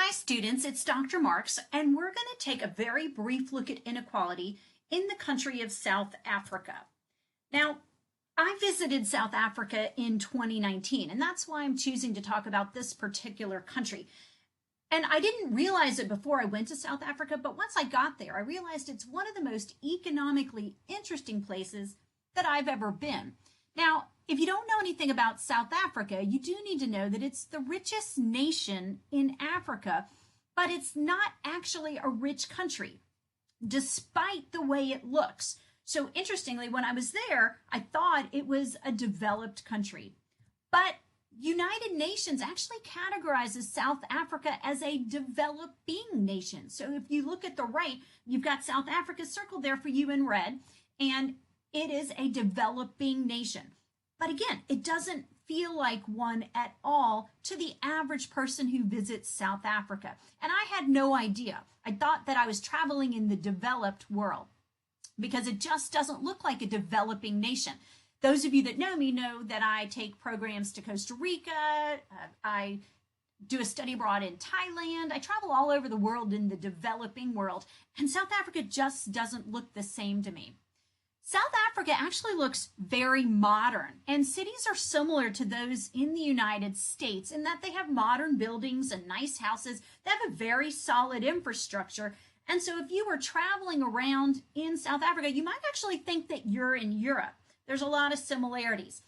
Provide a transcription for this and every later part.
Hi students, it's Dr. Marks, and we're going to take a very brief look at inequality in the country of South Africa. Now, I visited South Africa in 2019, and that's why I'm choosing to talk about this particular country. And I didn't realize it before I went to South Africa, but once I got there, I realized it's one of the most economically interesting places that I've ever been. Now, if you don't know anything about South Africa, you do need to know that it's the richest nation in Africa, but it's not actually a rich country, despite the way it looks. So interestingly, when I was there, I thought it was a developed country. But United Nations actually categorizes South Africa as a developing nation. So if you look at the right, you've got South Africa circled there for you in red, and it is a developing nation. But again, it doesn't feel like one at all to the average person who visits South Africa. And I had no idea. I thought that I was traveling in the developed world because it just doesn't look like a developing nation. Those of you that know me know that I take programs to Costa Rica. I do a study abroad in Thailand. I travel all over the world in the developing world. And South Africa just doesn't look the same to me. South Africa actually looks very modern, and cities are similar to those in the United States in that they have modern buildings and nice houses. They have a very solid infrastructure. And so if you were traveling around in South Africa, you might actually think that you're in Europe. There's a lot of similarities.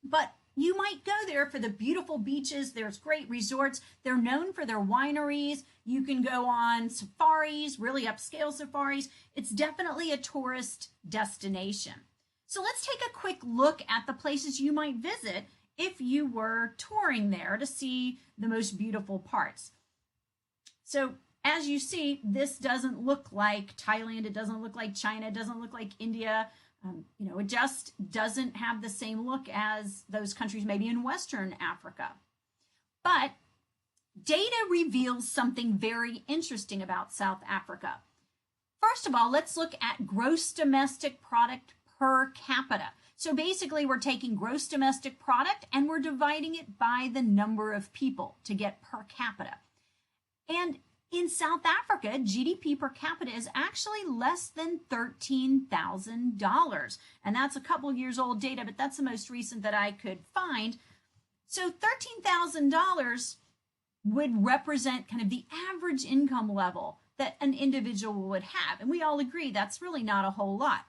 But you might go there for the beautiful beaches. There's great resorts. They're known for their wineries. You can go on safaris, really upscale safaris. It's definitely a tourist destination. So let's take a quick look at the places you might visit if you were touring there to see the most beautiful parts. So as you see, this doesn't look like Thailand. It doesn't look like China. It doesn't look like India. It just doesn't have the same look as those countries maybe in Western Africa. But data reveals something very interesting about South Africa. First of all, let's look at gross domestic product per capita. So basically, we're taking gross domestic product and we're dividing it by the number of people to get per capita. And in South Africa, GDP per capita is actually less than $13,000. And that's a couple years old data, but that's the most recent that I could find. So $13,000 would represent kind of the average income level that an individual would have. And we all agree that's really not a whole lot.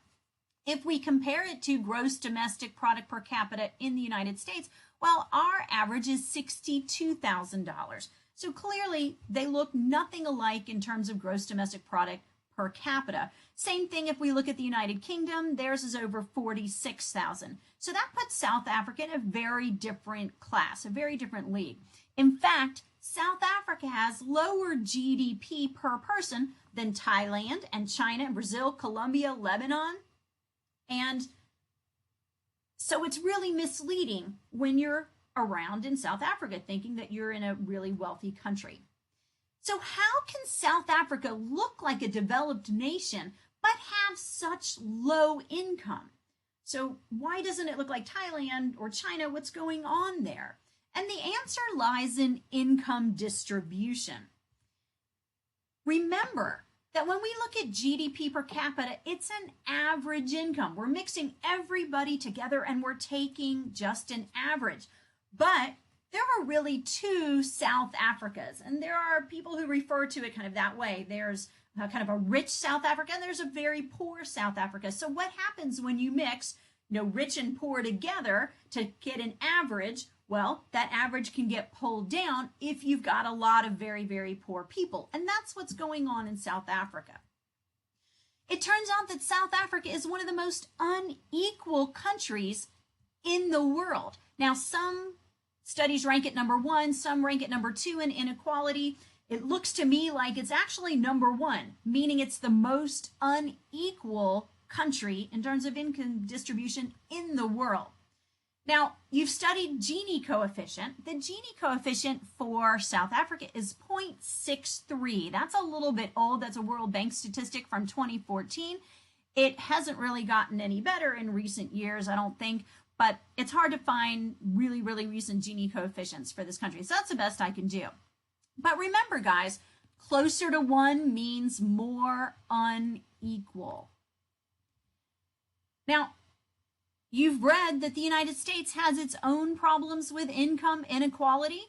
If we compare it to gross domestic product per capita in the United States, well, our average is $62,000. So clearly, they look nothing alike in terms of gross domestic product per capita. Same thing if we look at the United Kingdom, theirs is over 46,000. So that puts South Africa in a very different class, a very different league. In fact, South Africa has lower GDP per person than Thailand and China, Brazil, Colombia, Lebanon. And so it's really misleading when you're around in South Africa thinking that you're in a really wealthy country. So how can South Africa look like a developed nation but have such low income? So why doesn't it look like Thailand or China? What's going on there? And the answer lies in income distribution. Remember that when we look at GDP per capita, it's an average income. We're mixing everybody together and we're taking just an average. But there are really two South Africas, and there are people who refer to it kind of that way. There's kind of a rich South Africa, and there's a very poor South Africa. So what happens when you mix, rich and poor together to get an average? Well, that average can get pulled down if you've got a lot of very, very poor people. And that's what's going on in South Africa. It turns out that South Africa is one of the most unequal countries in the world. Now, some studies rank it number one, some rank it number two in inequality. It looks to me like it's actually number one, meaning it's the most unequal country in terms of income distribution in the world. Now, you've studied Gini coefficient. The Gini coefficient for South Africa is 0.63. That's a little bit old. That's a World Bank statistic from 2014. It hasn't really gotten any better in recent years, I don't think. But it's hard to find really, really recent Gini coefficients for this country. So that's the best I can do. But remember, guys, closer to 1 means more unequal. Now, you've read that the United States has its own problems with income inequality.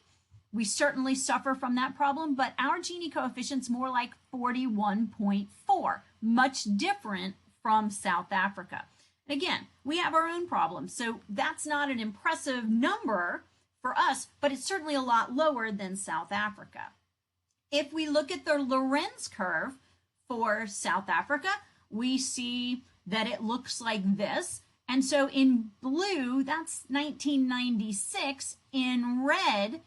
We certainly suffer from that problem, but our Gini coefficient's more like 41.4, much different from South Africa. Again, we have our own problems, so that's not an impressive number for us, but it's certainly a lot lower than South Africa. If we look at the Lorenz curve for South Africa, we see that it looks like this. And so in blue, that's 1996. In red,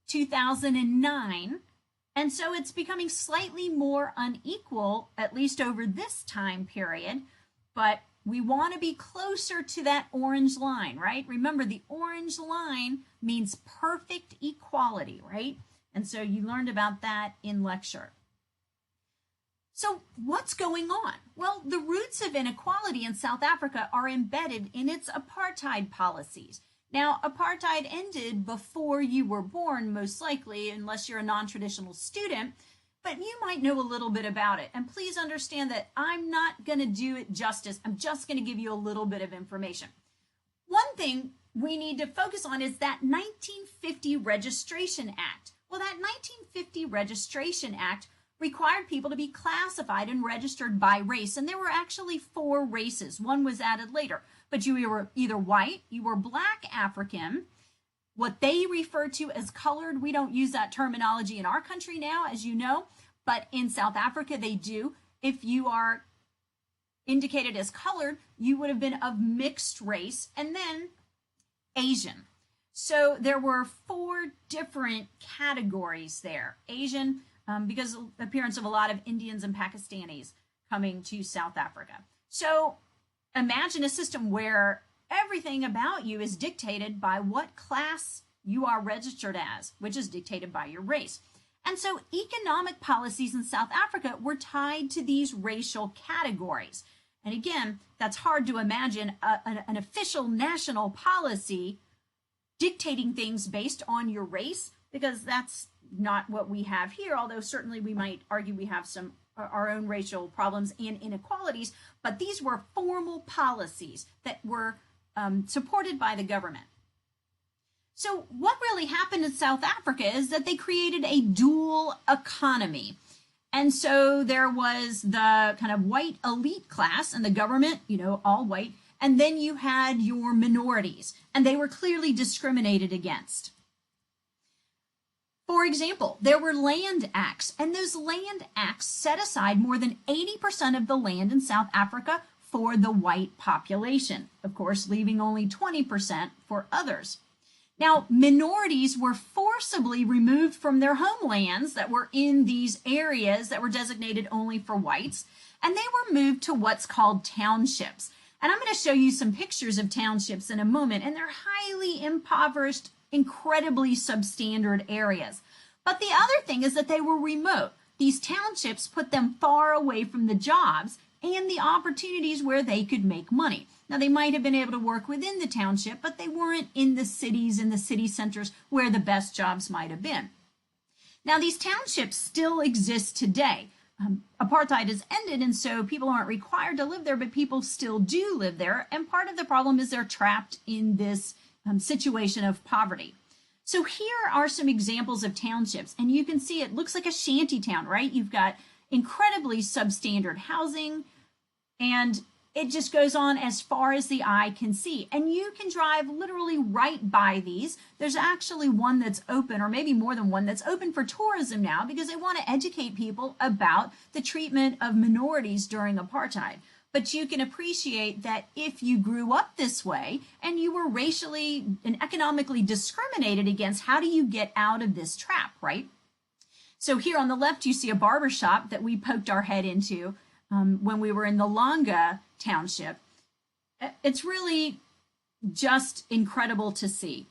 2009. And so it's becoming slightly more unequal, at least over this time period. But we want to be closer to that orange line, right? Remember, the orange line means perfect equality, right? And so you learned about that in lecture. So what's going on? Well, the roots of inequality in South Africa are embedded in its apartheid policies. Now, apartheid ended before you were born, most likely, unless you're a non-traditional student, but you might know a little bit about it. And please understand that I'm not going to do it justice. I'm just going to give you a little bit of information. One thing we need to focus on is that 1950 Registration Act. Well, that 1950 Registration Act required people to be classified and registered by race. And there were actually 4 races. One was added later. But you were either white, you were Black African, what they refer to as colored. We don't use that terminology in our country now, as you know, but in South Africa they do. If you are indicated as colored, you would have been of mixed race, and then Asian. So there were 4 different categories there. Asian, because of the appearance of a lot of Indians and Pakistanis coming to South Africa. So imagine a system where everything about you is dictated by what class you are registered as, which is dictated by your race. And so economic policies in South Africa were tied to these racial categories. And again, that's hard to imagine an official national policy dictating things based on your race, because that's not what we have here, although certainly we might argue we have some our own racial problems and inequalities, but these were formal policies that were supported by the government. So what really happened in South Africa is that they created a dual economy. And so there was the kind of white elite class and the government, you know, all white, and then you had your minorities, and they were clearly discriminated against. For example, there were land acts, and those land acts set aside more than 80% of the land in South Africa for the white population, of course, leaving only 20% for others. Now, minorities were forcibly removed from their homelands that were in these areas that were designated only for whites, and they were moved to what's called townships. And I'm going to show you some pictures of townships in a moment, and they're highly impoverished, incredibly substandard areas. But the other thing is that they were remote. These townships put them far away from the jobs and the opportunities where they could make money. Now, they might have been able to work within the township, but they weren't in the cities and the city centers where the best jobs might have been. Now, these townships still exist today. Apartheid has ended, and so people aren't required to live there, but people still do live there. And part of the problem is they're trapped in this situation of poverty. So here are some examples of townships, and you can see it looks like a shanty town, right? You've got incredibly substandard housing, and it just goes on as far as the eye can see. And you can drive literally right by these. There's actually one that's open, or maybe more than one that's open for tourism now, because they want to educate people about the treatment of minorities during apartheid. But you can appreciate that if you grew up this way and you were racially and economically discriminated against, how do you get out of this trap, right? So here on the left, you see a barber shop that we poked our head into when we were in the Langa township. It's really just incredible to see.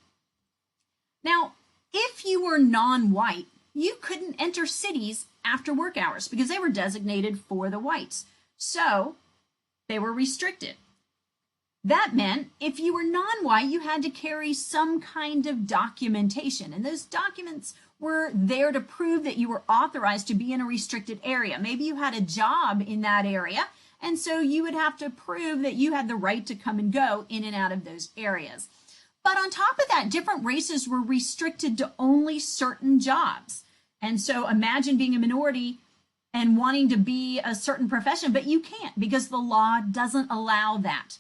Now, if you were non-white, you couldn't enter cities after work hours because they were designated for the whites. So they were restricted. That meant if you were non-white, you had to carry some kind of documentation, and those documents were there to prove that you were authorized to be in a restricted area. Maybe you had a job in that area, and so you would have to prove that you had the right to come and go in and out of those areas. But on top of that, different races were restricted to only certain jobs. And so imagine being a minority and wanting to be a certain profession, but you can't because the law doesn't allow that.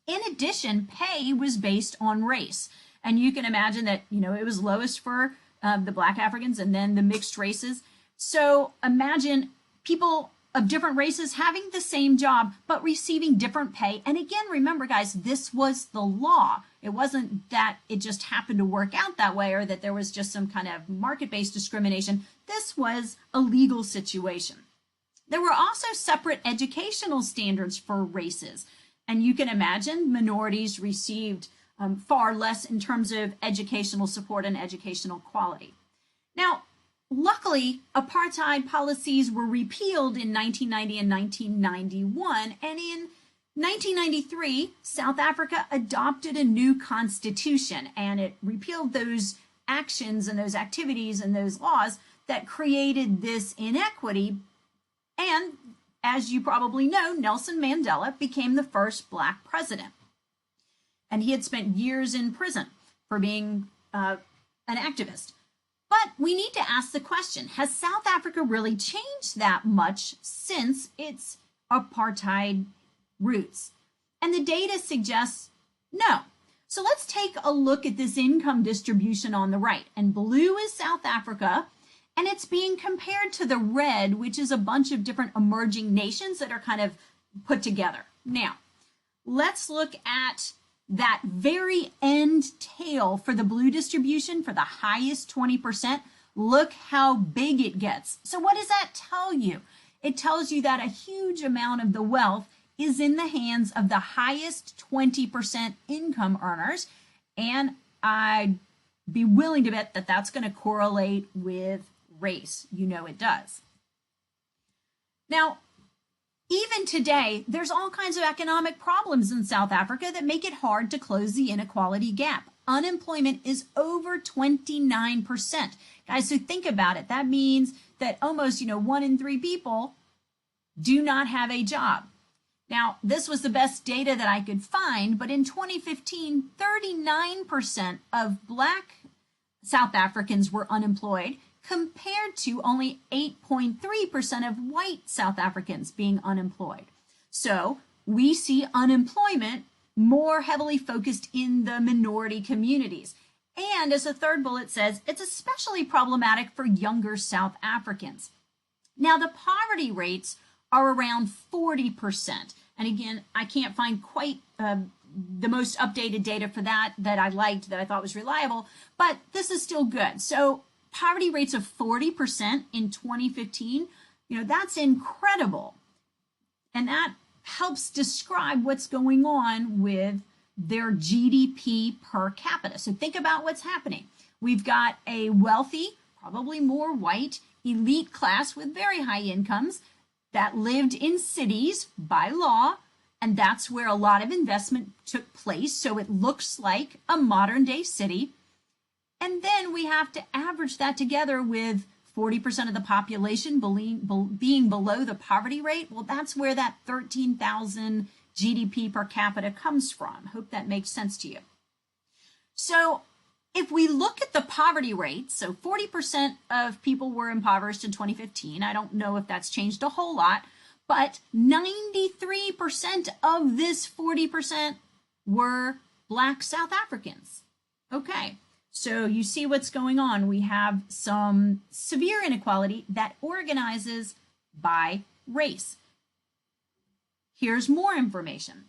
In addition, pay was based on race. And you can imagine that, it was lowest for the Black Africans and then the mixed races. So imagine people of different races having the same job, but receiving different pay. And again, remember, guys, this was the law. It wasn't that it just happened to work out that way or that there was just some kind of market-based discrimination. This was a legal situation. There were also separate educational standards for races. And you can imagine minorities received far less in terms of educational support and educational quality. Now, luckily, apartheid policies were repealed in 1990 and 1991, and in 1993, South Africa adopted a new constitution, and it repealed those actions and those activities and those laws that created this inequity. And as you probably know, Nelson Mandela became the first Black president. And he had spent years in prison for being an activist. But we need to ask the question, has South Africa really changed that much since its apartheid roots? And the data suggests no. So let's take a look at this income distribution on the right. And blue is South Africa, and it's being compared to the red, which is a bunch of different emerging nations that are kind of put together. Now, let's look at that very end tail for the blue distribution for the highest 20%. Look how big it gets. So what does that tell you? It tells you that a huge amount of the wealth is in the hands of the highest 20% income earners. And I'd be willing to bet that that's going to correlate with race. It does. Now, even today, there's all kinds of economic problems in South Africa that make it hard to close the inequality gap. Unemployment is over 29%. Guys, so think about it. That means that almost, 1 in 3 people do not have a job. Now, this was the best data that I could find, but in 2015, 39% of Black South Africans were unemployed, compared to only 8.3% of white South Africans being unemployed. So we see unemployment more heavily focused in the minority communities. And as the third bullet says, it's especially problematic for younger South Africans. Now, the poverty rates are around 40%. And again, I can't find quite the most updated data for that I liked, that I thought was reliable, but this is still good. So poverty rates of 40% in 2015, that's incredible. And that helps describe what's going on with their GDP per capita. So think about what's happening. We've got a wealthy, probably more white, elite class with very high incomes that lived in cities by law, and that's where a lot of investment took place. So it looks like a modern day city. And then we have to average that together with 40% of the population being below the poverty rate. Well, that's where that 13,000 GDP per capita comes from. Hope that makes sense to you. So if we look at the poverty rate, so 40% of people were impoverished in 2015. I don't know if that's changed a whole lot, but 93% of this 40% were Black South Africans. Okay. So you see what's going on. We have some severe inequality that organizes by race. Here's more information.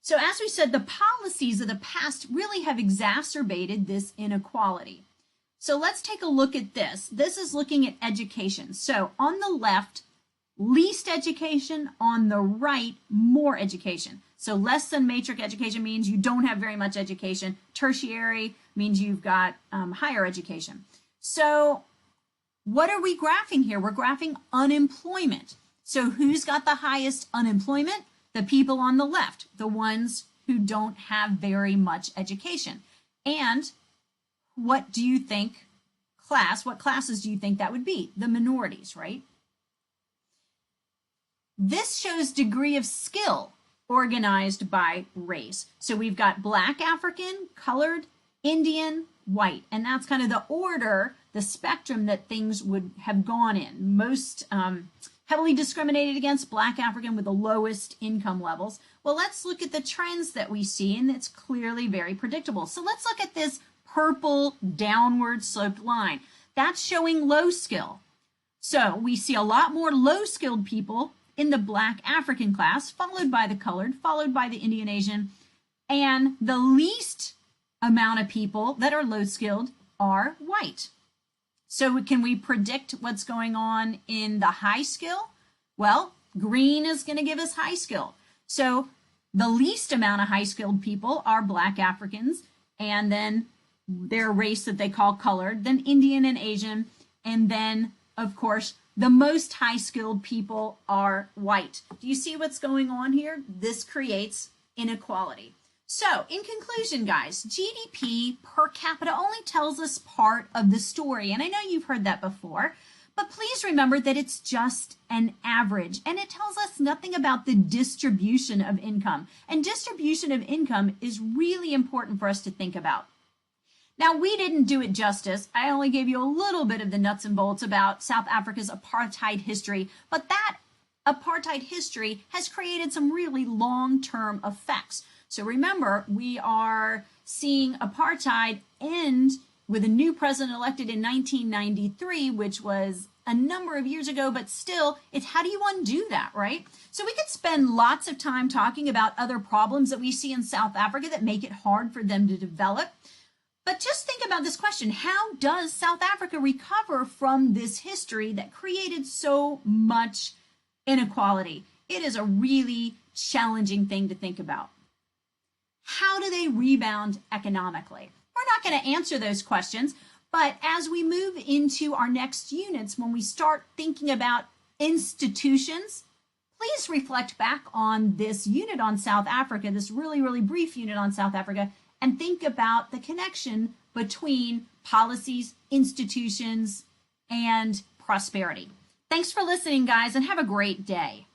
So as we said, the policies of the past really have exacerbated this inequality. So let's take a look at this. This is looking at education. So on the left, least education. On the right, more education. So less than matric education means you don't have very much education. Tertiary means you've got higher education. So what are we graphing here? We're graphing unemployment. So who's got the highest unemployment? The people on the left, the ones who don't have very much education. And what do you think class, what classes do you think that would be? The minorities, right? This shows degree of skill organized by race. So we've got Black African, colored, Indian, white, and that's kind of the order, the spectrum that things would have gone in. Most heavily discriminated against Black African with the lowest income levels. Well, let's look at the trends that we see, and it's clearly very predictable. So let's look at this purple downward sloped line. That's showing low skill. So we see a lot more low skilled people in the Black African class, followed by the colored, followed by the Indian Asian, and the least amount of people that are low skilled are white. So can we predict what's going on in the high skill? Well, green is going to give us high skill. So the least amount of high skilled people are Black Africans, and then their race that they call colored, then Indian and Asian, and then, of course, the most high skilled people are white. Do you see what's going on here? This creates inequality. So, in conclusion, guys, GDP per capita only tells us part of the story, and I know you've heard that before, but please remember that it's just an average, and it tells us nothing about the distribution of income, and distribution of income is really important for us to think about. Now, we didn't do it justice. I only gave you a little bit of the nuts and bolts about South Africa's apartheid history, but that apartheid history has created some really long-term effects. So remember, we are seeing apartheid end with a new president elected in 1993, which was a number of years ago, but still, it's how do you undo that, right? So we could spend lots of time talking about other problems that we see in South Africa that make it hard for them to develop. But just think about this question. How does South Africa recover from this history that created so much inequality? It is a really challenging thing to think about. How do they rebound economically? We're not going to answer those questions, but as we move into our next units, when we start thinking about institutions, please reflect back on this unit on South Africa, this really, really brief unit on South Africa, and think about the connection between policies, institutions, and prosperity. Thanks for listening, guys, and have a great day.